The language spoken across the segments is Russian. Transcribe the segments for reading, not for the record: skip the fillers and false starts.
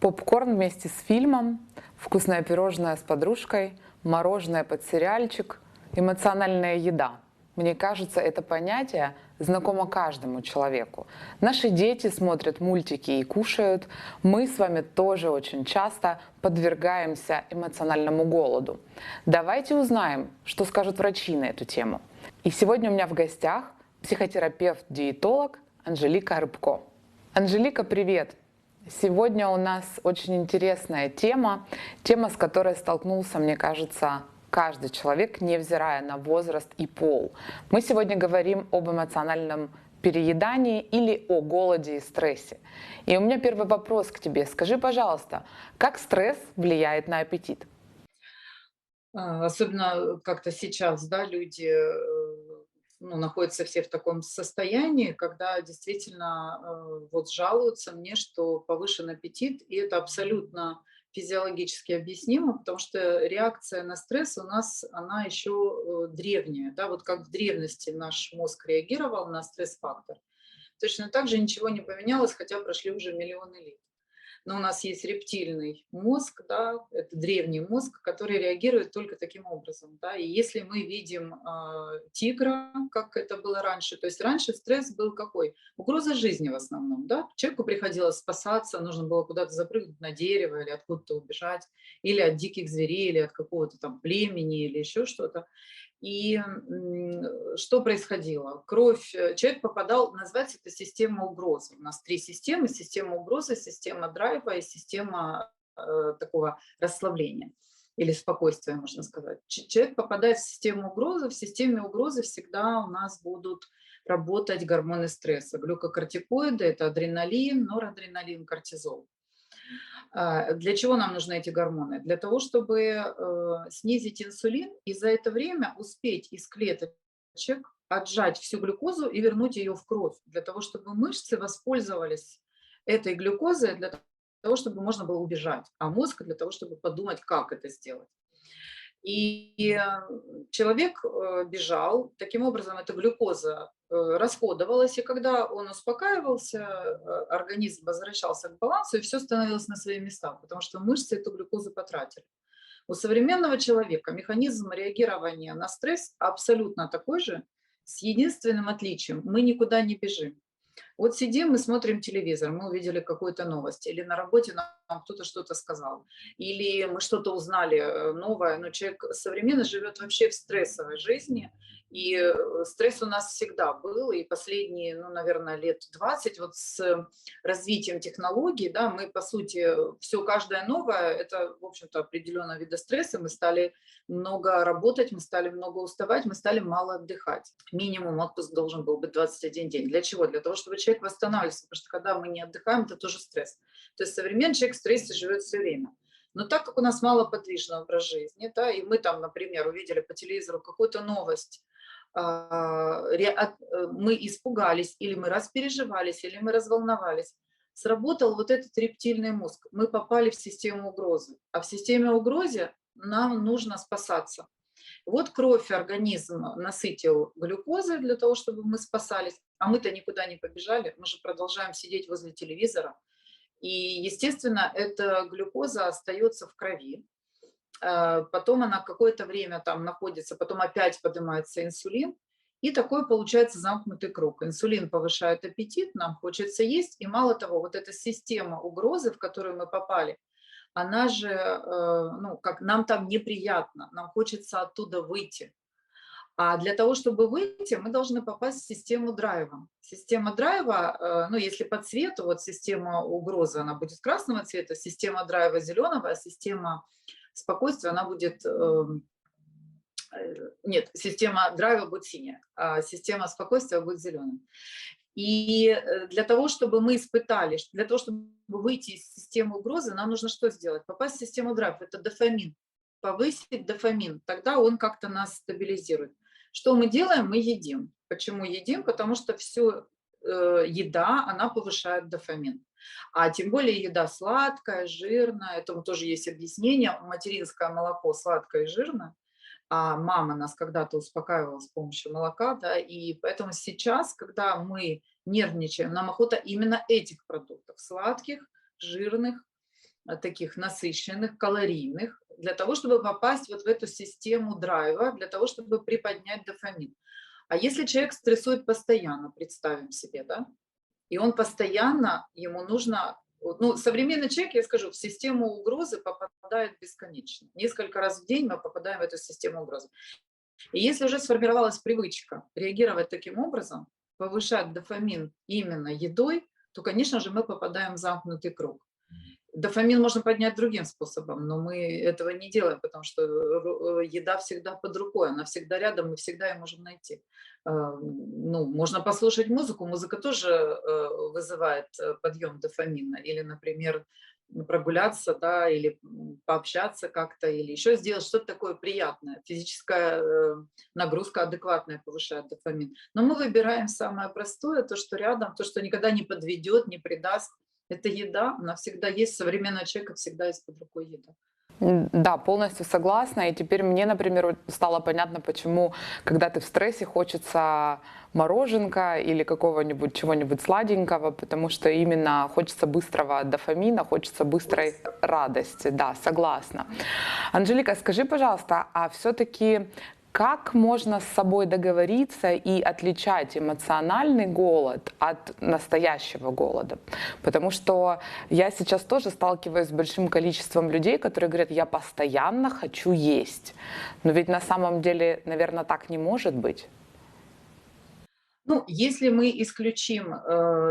Попкорн вместе с фильмом, вкусное пирожное с подружкой, мороженое под сериальчик, эмоциональная еда. Мне кажется, это понятие знакомо каждому человеку. Наши дети смотрят мультики и кушают. Мы с вами тоже очень часто подвергаемся эмоциональному голоду. Давайте узнаем, что скажут врачи на эту тему. И сегодня у меня в гостях психотерапевт-диетолог Анжелика Рыбко. Анжелика, привет! Сегодня у нас очень интересная тема, с которой столкнулся, мне кажется, каждый человек, невзирая на возраст и пол. Мы сегодня говорим об эмоциональном переедании или о голоде и стрессе. И у меня первый вопрос к тебе. Скажи, пожалуйста, как стресс влияет на аппетит? Особенно как-то сейчас, да, люди, ну, находятся все в таком состоянии, когда действительно, вот жалуются мне, что повышен аппетит, и это абсолютно физиологически объяснимо, потому что реакция на стресс у нас, она еще древняя, да, вот как в древности наш мозг реагировал на стресс-фактор, точно так же ничего не поменялось, хотя прошли уже миллионы лет. Но у нас есть рептильный мозг, да, это древний мозг, который реагирует только таким образом. Да. И если мы видим тигра, как это было раньше, то есть раньше стресс был какой? Угроза жизни в основном. Да. Человеку приходилось спасаться, нужно было куда-то запрыгнуть на дерево или откуда-то убежать, или от диких зверей, или от какого-то там племени, или еще что-то. И что происходило? Человек попадал, называется это система угрозы. У нас три системы: система угрозы, система драйва и система такого расслабления или спокойствия, можно сказать. Человек попадает в систему угрозы, в системе угрозы всегда у нас будут работать гормоны стресса. Глюкокортикоиды — это адреналин, норадреналин, кортизол. Для чего нам нужны эти гормоны? Для того, чтобы снизить инсулин и за это время успеть из клеточек отжать всю глюкозу и вернуть ее в кровь, для того, чтобы мышцы воспользовались этой глюкозой, для того, чтобы можно было убежать, а мозг для того, чтобы подумать, как это сделать. И человек бежал, таким образом эта глюкоза расходовалась, и когда он успокаивался, организм возвращался к балансу, и все становилось на свои места, потому что мышцы эту глюкозу потратили. У современного человека механизм реагирования на стресс абсолютно такой же, с единственным отличием: мы никуда не бежим. Вот сидим, мы смотрим телевизор, мы увидели какую-то новость, или на работе нам кто-то что-то сказал, или мы что-то узнали новое, но человек современно живет вообще в стрессовой жизни, и стресс у нас всегда был, и последние, ну, наверное, лет 20 вот с развитием технологий, да, мы, по сути, все каждое новое, это, в общем-то, определенного вида стресса, мы стали много работать, мы стали много уставать, мы стали мало отдыхать. Минимум отпуск должен был быть 21 день. Для чего? Для того, чтобы человек восстанавливался, потому что когда мы не отдыхаем, это тоже стресс. То есть современный человек в стрессе живет все время. Но так как у нас малоподвижный образ жизни, да, и мы там, например, увидели по телевизору какую-то новость, мы испугались, или мы распереживались, или мы разволновались, сработал вот этот рептильный мозг. Мы попали в систему угрозы. А в системе угрозы нам нужно спасаться. Вот кровь организм насытил глюкозой для того, чтобы мы спасались, а мы-то никуда не побежали, мы же продолжаем сидеть возле телевизора. И, естественно, эта глюкоза остается в крови. Потом она какое-то время там находится, потом опять поднимается инсулин, и такой получается замкнутый круг. Инсулин повышает аппетит, нам хочется есть, и мало того, вот эта система угрозы, в которую мы попали, она же, ну, как нам там неприятно, нам хочется оттуда выйти. А для того, чтобы выйти, мы должны попасть в систему драйва. Система драйва, ну, если по цвету, вот система угрозы, она будет красного цвета, система драйва зеленого, а система спокойствия, она будет, нет, система драйва будет синяя, а система спокойствия будет зеленая. И для того, чтобы мы испытали, для того, чтобы выйти из системы угрозы, нам нужно что сделать? Попасть в систему драйва, это дофамин. Повысить дофамин, тогда он как-то нас стабилизирует. Что мы делаем? Мы едим. Почему едим? Потому что все еда, она повышает дофамин. А тем более еда сладкая, жирная, этому тоже есть объяснение. Материнское молоко сладкое и жирное, а мама нас когда-то успокаивала с помощью молока, да, и поэтому сейчас, когда мы нервничаем, нам охота именно этих продуктов, сладких, жирных, таких насыщенных, калорийных, для того, чтобы попасть вот в эту систему драйва, для того, чтобы приподнять дофамин. А если человек стрессует постоянно, представим себе, да, и он постоянно, ему нужно, вот, ну, современный человек, я скажу, в систему угрозы попадает бесконечно. Несколько раз в день мы попадаем в эту систему угрозы. И если уже сформировалась привычка реагировать таким образом, повышать дофамин именно едой, то, конечно же, мы попадаем в замкнутый круг. Дофамин можно поднять другим способом, но мы этого не делаем, потому что еда всегда под рукой, она всегда рядом, мы всегда ее можем найти. Ну, можно послушать музыку, музыка тоже вызывает подъем дофамина. Или, например, прогуляться, да, или пообщаться как-то, или еще сделать что-то такое приятное. Физическая нагрузка адекватная повышает дофамин. Но мы выбираем самое простое, то, что рядом, то, что никогда не подведет, не предаст. Это еда, она всегда есть, у современного человека всегда есть под рукой еда. Да, полностью согласна. И теперь мне, например, вот стало понятно, почему, когда ты в стрессе, хочется мороженка или какого-нибудь чего-нибудь сладенького, потому что именно хочется быстрого дофамина, хочется быстрой радости. Да, согласна. Анжелика, скажи, пожалуйста, а все-таки как можно с собой договориться и отличать эмоциональный голод от настоящего голода? Потому что я сейчас тоже сталкиваюсь с большим количеством людей, которые говорят, я постоянно хочу есть. Но ведь на самом деле, наверное, так не может быть. Ну, если мы исключим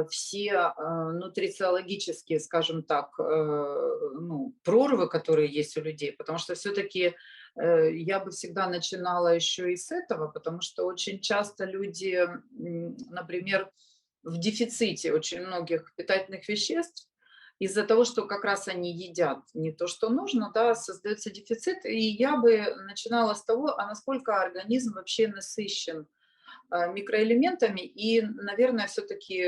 все нутрициологические, скажем так, ну, прорвы, которые есть у людей, потому что все-таки я бы всегда начинала еще и с этого, потому что очень часто люди, например, в дефиците очень многих питательных веществ, из-за того, что как раз они едят не то, что нужно, да, создается дефицит. И я бы начинала с того, а насколько организм вообще насыщен микроэлементами. И, наверное, все-таки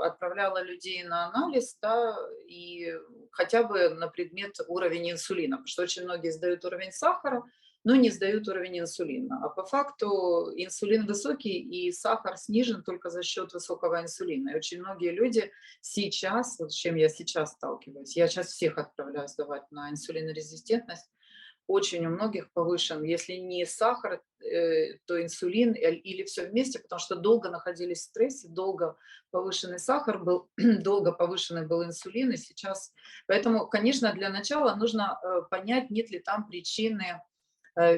отправляла людей на анализ, да, и хотя бы на предмет уровень инсулина, потому что очень многие сдают уровень сахара, но не сдают уровень инсулина. А по факту инсулин высокий и сахар снижен только за счет высокого инсулина. И очень многие люди сейчас, вот с чем я сейчас сталкиваюсь, я сейчас всех отправляю сдавать на инсулинорезистентность, очень у многих повышен, если не сахар, то инсулин или все вместе, потому что долго находились в стрессе, долго повышенный сахар был, долго повышенный был инсулин, и сейчас. Поэтому, конечно, для начала нужно понять, нет ли там причины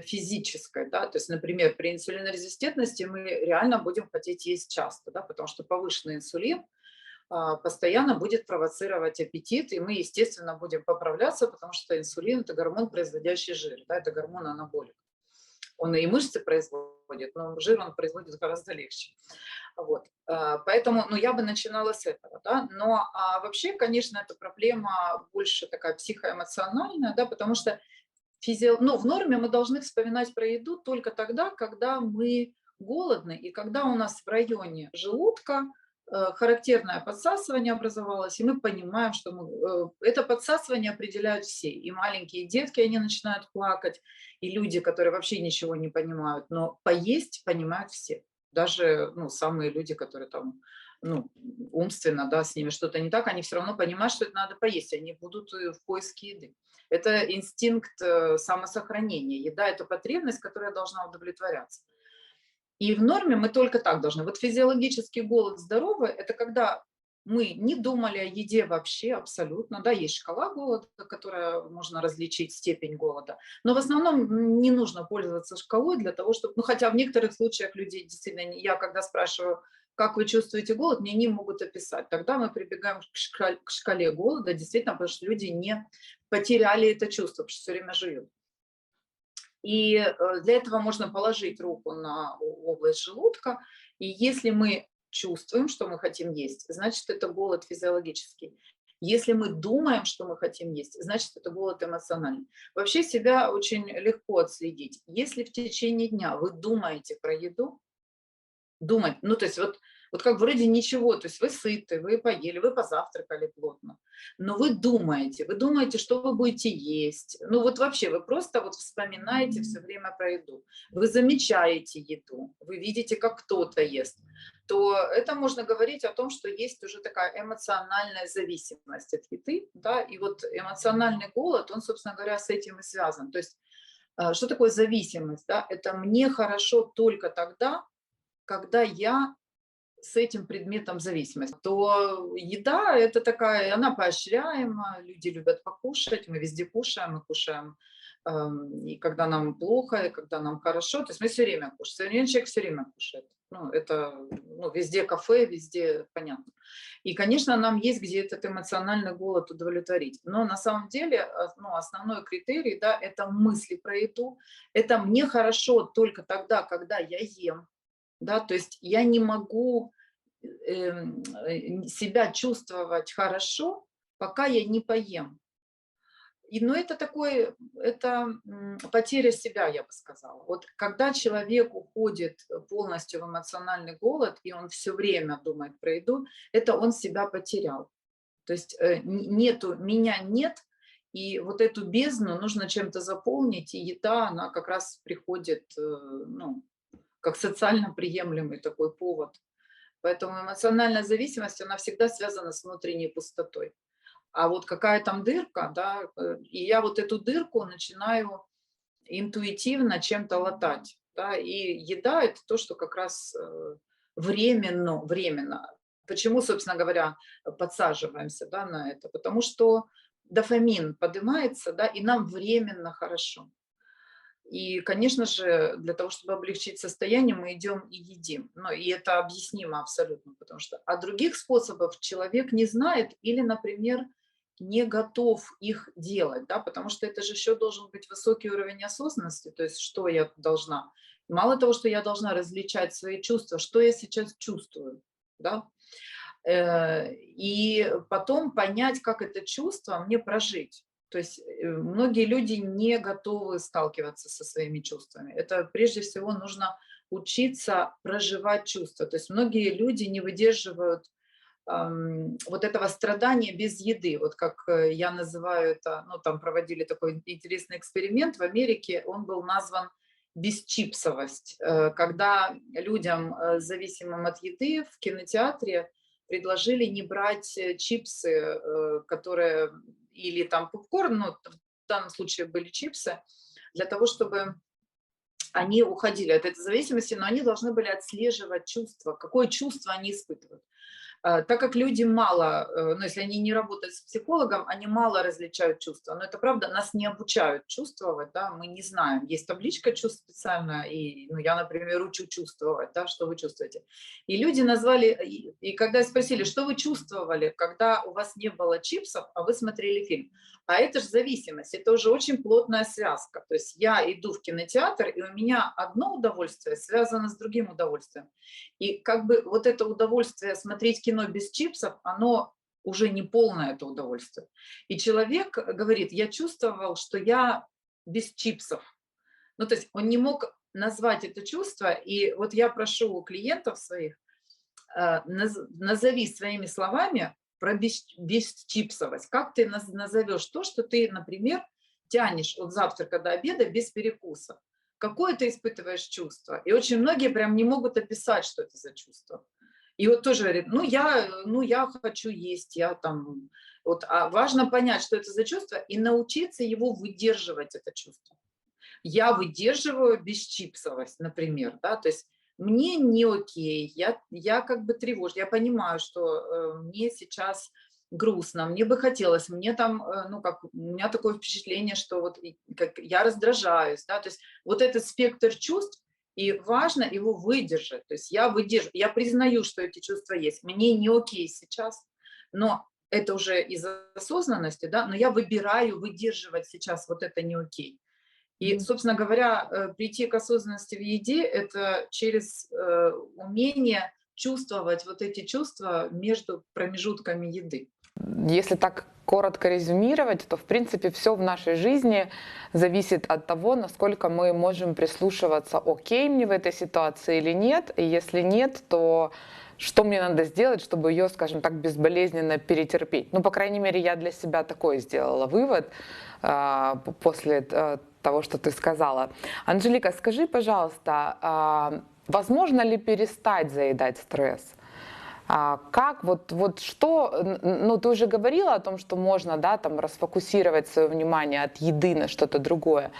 физической, да, то есть, например, при инсулинорезистентности мы реально будем хотеть есть часто, да, потому что повышенный инсулин постоянно будет провоцировать аппетит, и мы, естественно, будем поправляться, потому что инсулин – это гормон, производящий жир, да, это гормон анаболик. Он и мышцы производит, но жир он производит гораздо легче. Вот. Поэтому, ну, я бы начинала с этого, да. Но вообще, конечно, эта проблема больше такая психоэмоциональная, да, потому что ну, в норме мы должны вспоминать про еду только тогда, когда мы голодны и когда у нас в районе желудка характерное подсасывание образовалось, и мы понимаем, что это подсасывание определяют все. И маленькие детки, они начинают плакать, и люди, которые вообще ничего не понимают, но поесть понимают все. Даже, ну, самые люди, которые там, ну, умственно, да, с ними что-то не так, они все равно понимают, что это надо поесть, они будут в поиске еды. Это инстинкт самосохранения. Еда – это потребность, которая должна удовлетворяться. И в норме мы только так должны. Вот физиологический голод здоровый – это когда мы не думали о еде вообще абсолютно. Да, есть шкала голода, которая можно различить степень голода. Но в основном не нужно пользоваться шкалой для того, чтобы… Ну, хотя в некоторых случаях людей действительно… Я когда спрашиваю, как вы чувствуете голод, мне не могут описать. Тогда мы прибегаем к шкале голода, действительно, потому что люди не потеряли это чувство, потому что все время живут. И для этого можно положить руку на область желудка. И если мы чувствуем, что мы хотим есть, значит, это голод физиологический. Если мы думаем, что мы хотим есть, значит, это голод эмоциональный. Вообще себя очень легко отследить. Если в течение дня вы думаете про еду, думать. Ну, то есть вот как вроде ничего, то есть вы сыты, вы поели, вы позавтракали плотно, но вы думаете, что вы будете есть. Ну вот вообще вы просто вот вспоминаете все время про еду. Вы замечаете еду, вы видите, как кто-то ест. То это можно говорить о том, что есть уже такая эмоциональная зависимость от еды, да, и вот эмоциональный голод, он, собственно говоря, с этим и связан. То есть что такое зависимость? Да? Это мне хорошо только тогда, когда я с этим предметом зависимости, то еда это такая, она поощряема, люди любят покушать, мы везде кушаем, мы кушаем и когда нам плохо, и когда нам хорошо, то есть мы все время кушаем, современный человек все время кушает. Ну, это ну, везде кафе, везде понятно. И, конечно, нам есть где этот эмоциональный голод удовлетворить. Но на самом деле ну, основной критерий, да, это мысли про еду. Это мне хорошо только тогда, когда я ем. Да, то есть я не могу себя чувствовать хорошо, пока я не поем. И, ну, это такой, это потеря себя, я бы сказала. Вот когда человек уходит полностью в эмоциональный голод, и он все время думает про еду, это он себя потерял. То есть нету, меня нет, и вот эту бездну нужно чем-то заполнить, и еда, она как раз приходит, ну, как социально приемлемый такой повод. Поэтому эмоциональная зависимость, она всегда связана с внутренней пустотой. А вот какая там дырка, да, и я вот эту дырку начинаю интуитивно чем-то латать, да, и еда это то, что как раз временно. Почему, собственно говоря, подсаживаемся, да, на это? Потому что дофамин поднимается, да, и нам временно хорошо. И, конечно же, для того, чтобы облегчить состояние, мы идем и едим. Ну, и это объяснимо абсолютно, потому что а других способов человек не знает или, например, не готов их делать, да, потому что это же еще должен быть высокий уровень осознанности, то есть что я должна. Мало того, что я должна различать свои чувства, что я сейчас чувствую, да, и потом понять, как это чувство мне прожить. То есть многие люди не готовы сталкиваться со своими чувствами. Это прежде всего нужно учиться проживать чувства. То есть многие люди не выдерживают вот этого страдания без еды. Вот как я называю это, ну там проводили такой интересный эксперимент в Америке, он был назван бесчипсовость, когда людям, зависимым от еды, в кинотеатре предложили не брать чипсы, которые или там попкорн, ну, в данном случае были чипсы, для того, чтобы они уходили от этой зависимости, но они должны были отслеживать чувства, какое чувство они испытывают. Так как люди мало, ну, если они не работают с психологом, они мало различают чувства. Но это правда, нас не обучают чувствовать, да, мы не знаем. Есть табличка чувств специальная, и ну, я, например, учу чувствовать, да, что вы чувствуете. И люди назвали, и когда спросили, что вы чувствовали, когда у вас не было чипсов, а вы смотрели фильм. А это же зависимость, это уже очень плотная связка. То есть я иду в кинотеатр, и у меня одно удовольствие связано с другим удовольствием. И как бы вот это удовольствие смотреть кино без чипсов, оно уже не полное это удовольствие. И человек говорит, я чувствовал, что я без чипсов. Ну, то есть он не мог назвать это чувство. И вот я прошу у клиентов своих, назови своими словами про бесчипсовость. Как ты назовешь то, что ты, например, тянешь от завтрака до обеда без перекуса? Какое ты испытываешь чувство? И очень многие прям не могут описать, что это за чувство. И вот тоже говорит, ну я хочу есть, я там, вот, а важно понять, что это за чувство, и научиться его выдерживать, это чувство. Я выдерживаю бесчипсовость, например, да, то есть мне не окей, я как бы тревожусь, я понимаю, что мне сейчас грустно, мне бы хотелось, мне там, ну, как, у меня такое впечатление, что вот как я раздражаюсь, да, то есть вот этот спектр чувств, и важно его выдержать, то есть я выдерживаю, я признаю, что эти чувства есть, мне не окей сейчас, но это уже из осознанности, да, но я выбираю выдерживать сейчас вот это не окей. И, собственно говоря, прийти к осознанности в еде – это через умение чувствовать вот эти чувства между промежутками еды. Если так коротко резюмировать, то, в принципе, все в нашей жизни зависит от того, насколько мы можем прислушиваться, окей мне в этой ситуации или нет. И если нет, то что мне надо сделать, чтобы ее, скажем так, безболезненно перетерпеть. Ну, по крайней мере, я для себя такой сделала вывод после того, что ты сказала. Анжелика, скажи, пожалуйста, возможно ли перестать заедать стресс? Как вот что, ну ты уже говорила о том, что можно, да, там расфокусировать свое внимание от еды на что-то другое,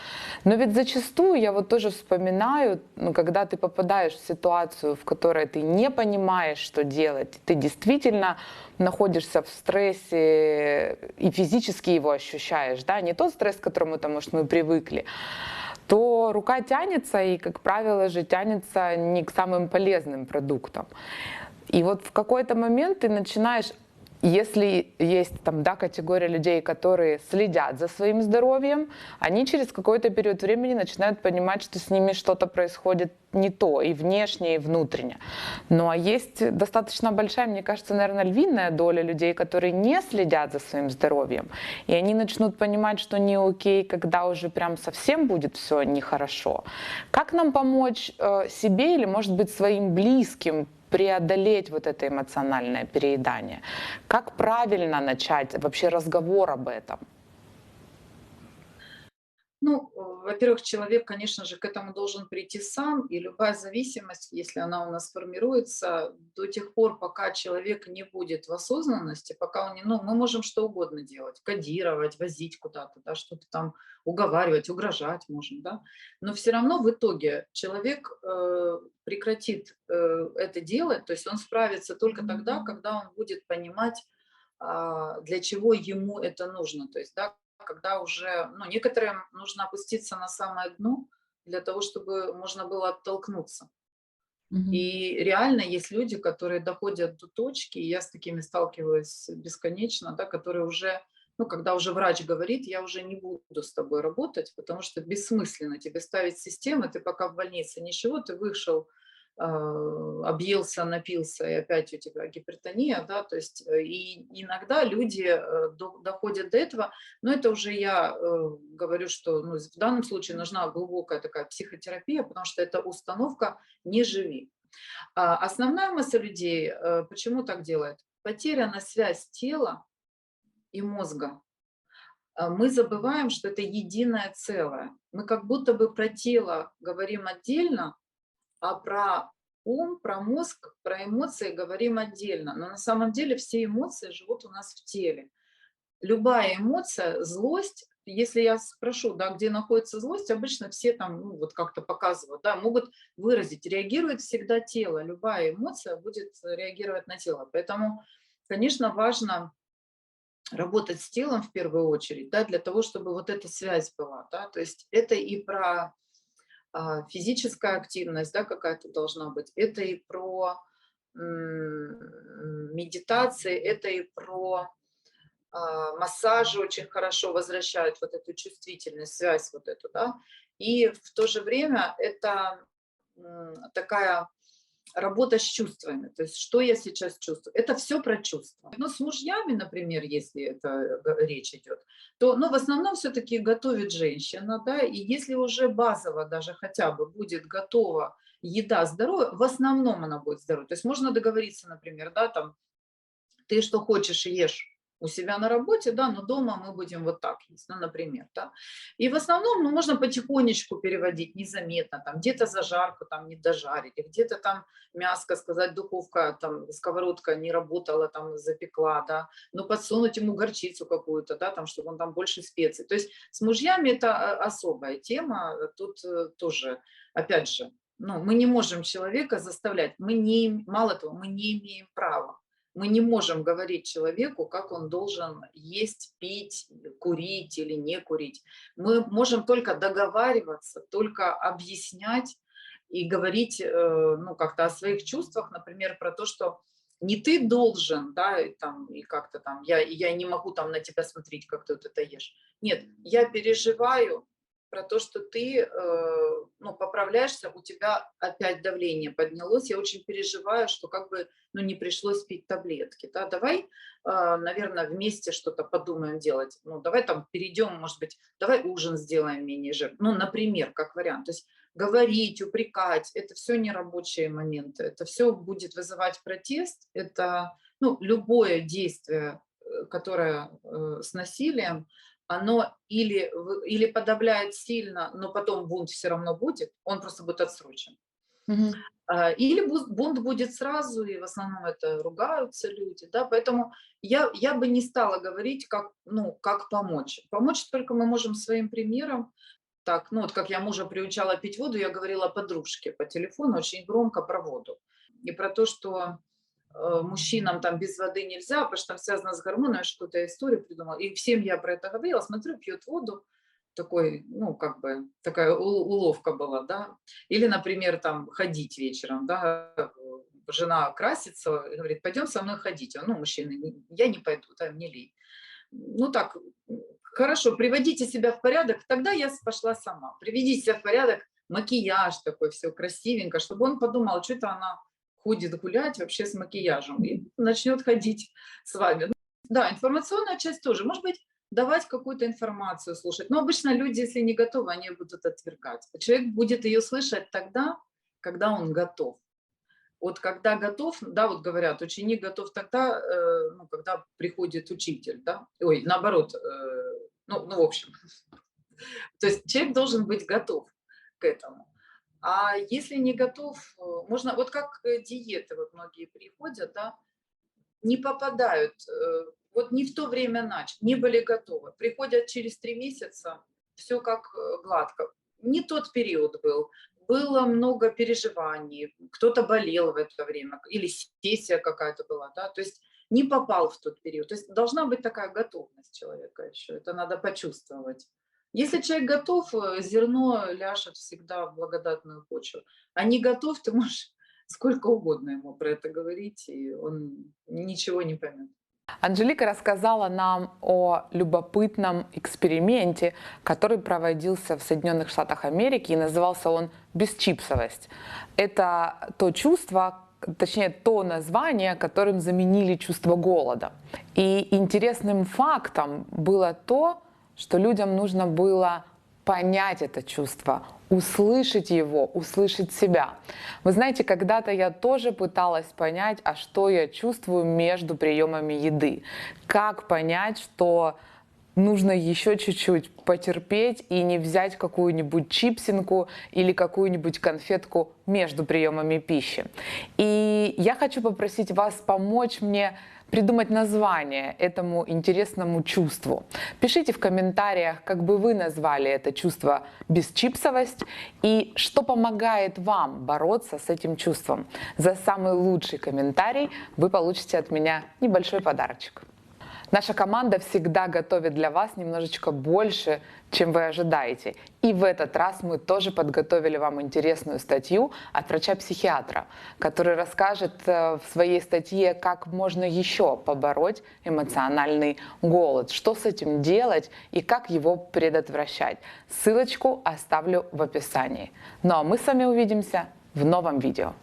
но ведь зачастую я вот тоже вспоминаю, ну, когда ты попадаешь в ситуацию, в которой ты не понимаешь, что делать, ты действительно находишься в стрессе и физически его ощущаешь, да, не тот стресс, к которому, там, может, мы привыкли, то рука тянется и, как правило же, тянется не к самым полезным продуктам. И вот в какой-то момент ты начинаешь, если есть там, да, категория людей, которые следят за своим здоровьем, они через какой-то период времени начинают понимать, что с ними что-то происходит не то, и внешне, и внутренне. Ну а есть достаточно большая, мне кажется, наверное, львиная доля людей, которые не следят за своим здоровьем. И они начнут понимать, что не окей, когда уже прям совсем будет все нехорошо. Как нам помочь себе или, может быть, своим близким преодолеть вот это эмоциональное переедание? Как правильно начать вообще разговор об этом? Ну, во-первых, человек, конечно же, к этому должен прийти сам, и любая зависимость, если она у нас формируется, до тех пор, пока человек не будет в осознанности, пока он не, ну, мы можем что угодно делать, кодировать, возить куда-то, да, что-то там уговаривать, угрожать можем, да, но все равно в итоге человек прекратит это делать, то есть он справится только тогда, когда он будет понимать, для чего ему это нужно, то есть, да, когда уже, ну, некоторым нужно опуститься на самое дно для того, чтобы можно было оттолкнуться. Мгм. И реально есть люди, которые доходят до точки, и я с такими сталкиваюсь бесконечно, да, которые уже, ну, когда уже врач говорит, я уже не буду с тобой работать, потому что бессмысленно тебе ставить системы, ты пока в больнице ничего, ты вышел, объелся, напился, и опять у тебя гипертония, да, то есть и иногда люди доходят до этого, но это уже я говорю, что ну, в данном случае нужна глубокая такая психотерапия, потому что это установка «не живи». Основная масса людей почему так делает? Потеряна связь тела и мозга. Мы забываем, что это единое целое. Мы как будто бы про тело говорим отдельно, а про ум, про мозг, про эмоции говорим отдельно. Но на самом деле все эмоции живут у нас в теле. Любая эмоция, злость, если я спрошу, да, где находится злость, обычно все там, ну, вот как-то показывают, да, могут выразить. Реагирует всегда тело. Любая эмоция будет реагировать на тело. Поэтому, конечно, важно работать с телом в первую очередь, да, для того, чтобы вот эта связь была, да. То есть это и про физическая активность, да, какая-то должна быть, это и про медитации, это и про массажи очень хорошо возвращают вот эту чувствительность, связь вот эту, да. И в то же время это такая работа с чувствами. То есть что я сейчас чувствую? Это все про чувства. Но с мужьями, например, если это речь идет, то ну, в основном все-таки готовит женщина, да, и если уже базово даже хотя бы будет готова еда здоровая, в основном она будет здоровой. То есть можно договориться, например, да, там, ты что хочешь, ешь у себя на работе, да, но дома мы будем вот так есть, ну, например, да. И в основном, ну, можно потихонечку переводить, незаметно, там, где-то зажарку там не дожарили, где-то там мяско, сказать, духовка, там, сковородка не работала, там, запекла, да, но подсунуть ему горчицу какую-то, да, там, чтобы он там больше специй. То есть с мужьями это особая тема, тут тоже, опять же, ну, мы не можем человека заставлять, мы не, мало того, мы не имеем права. Мы не можем говорить человеку, как он должен есть, пить, курить или не курить. Мы можем только договариваться, только объяснять и говорить ну, как-то о своих чувствах, например, про то, что не ты должен, да, и, там, и как-то там, я не могу там на тебя смотреть, как ты вот это ешь. Нет, я переживаю, про то, что ты, ну, поправляешься, у тебя опять давление поднялось. Я очень переживаю, что как бы, ну, не пришлось пить таблетки, да. Давай, наверное, вместе что-то подумаем делать. Ну, давай там перейдем, может быть, давай ужин сделаем менее жирным. Ну, например, как вариант. То есть говорить, упрекать — это все не рабочие моменты. Это все будет вызывать протест. Это, ну, любое действие, которое с насилием, оно или подавляет сильно, но потом бунт все равно будет, он просто будет отсрочен. Мгм. Или бунт будет сразу, и в основном это ругаются люди, да, поэтому я бы не стала говорить, как, ну, как помочь. Помочь только мы можем своим примером. Так, ну вот как я мужа приучала пить воду, я говорила подружке по телефону очень громко про воду. И про то, что мужчинам там без воды нельзя, потому что там связано с гормонами, что-то я историю придумала. И всем я про это говорила, смотрю, пьет воду, такой, ну, как бы, такая уловка была, да. Или, например, там, ходить вечером, да, жена красится, и говорит, пойдем со мной ходить. Ну, мужчина, я не пойду, да, мне лень. Ну, так, хорошо, приводите себя в порядок, тогда я пошла сама. Приведите себя в порядок, макияж такой, все красивенько, чтобы он подумал, что это она ходит гулять вообще с макияжем и начнет ходить с вами. Ну, да, информационная часть тоже. Может быть, давать какую-то информацию, слушать. Но обычно люди, если не готовы, они будут отвергать. Человек будет ее слышать тогда, когда он готов. Вот когда готов, да, вот говорят, ученик готов тогда, ну, когда приходит учитель, да, ой, наоборот, ну, в общем, то есть человек должен быть готов к этому. А если не готов, можно, вот как диеты, вот многие приходят, да, не попадают, вот не в то время начали, не были готовы. Приходят через 3 месяца, все как гладко. Не тот период был. Было много переживаний, кто-то болел в это время, или сессия какая-то была, да, то есть не попал в тот период. То есть должна быть такая готовность человека еще, это надо почувствовать. Если человек готов, зерно ляжет всегда в благодатную почву. А не готов, ты можешь сколько угодно ему про это говорить, и он ничего не поймет. Анжелика рассказала нам о любопытном эксперименте, который проводился в Соединенных Штатах Америки, и назывался он «бесчипсовость». Это то чувство, точнее, то название, которым заменили чувство голода. И интересным фактом было то, что людям нужно было понять это чувство, услышать его, услышать себя. Вы знаете, когда-то я тоже пыталась понять, а что я чувствую между приемами еды. Как понять, что нужно еще чуть-чуть потерпеть и не взять какую-нибудь чипсинку или какую-нибудь конфетку между приемами пищи. И я хочу попросить вас помочь мне придумать название этому интересному чувству. Пишите в комментариях, как бы вы назвали это чувство бесчипсовость и что помогает вам бороться с этим чувством. За самый лучший комментарий вы получите от меня небольшой подарочек. Наша команда всегда готовит для вас немножечко больше, чем вы ожидаете. И в этот раз мы тоже подготовили вам интересную статью от врача-психиатра, который расскажет в своей статье, как можно еще побороть эмоциональный голод, что с этим делать и как его предотвращать. Ссылочку оставлю в описании. Ну а мы с вами увидимся в новом видео.